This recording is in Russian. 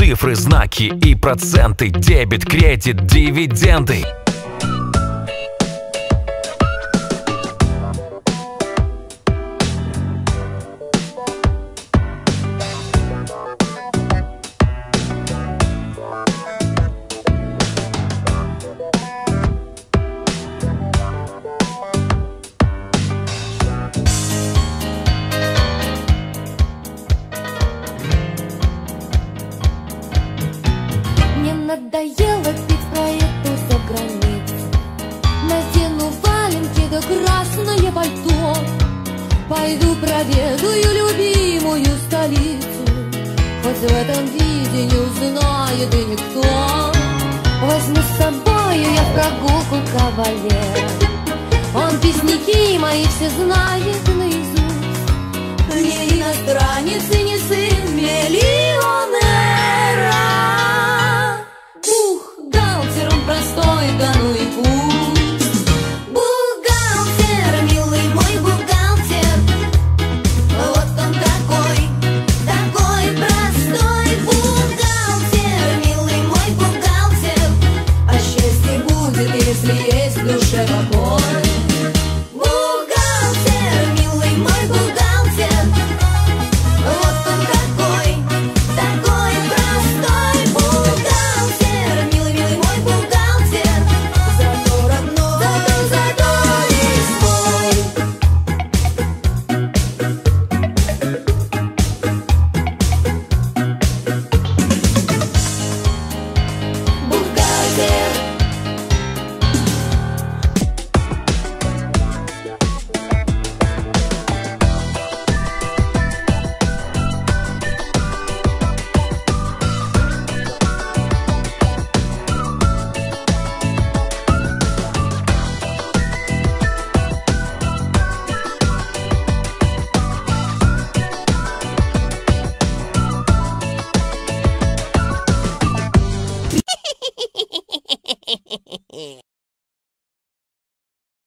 цифры, знаки и проценты, дебет, кредит, дивиденды. Надоело пить проекту за границу. Надену валенки да красное пальто. Пойду проведаю любимую столицу. Хоть в этом виде не узнает и никто. Возьму с собою я в прогулку кавалера. Он песняки мои все знает наизусть. Не иностранец и не сын миллионера. Простой, да ну и пусть. Бухгалтер, милый мой бухгалтер, вот он такой, такой простой. Бухгалтер, милый мой бухгалтер, а счастье будет, если есть в душе покой.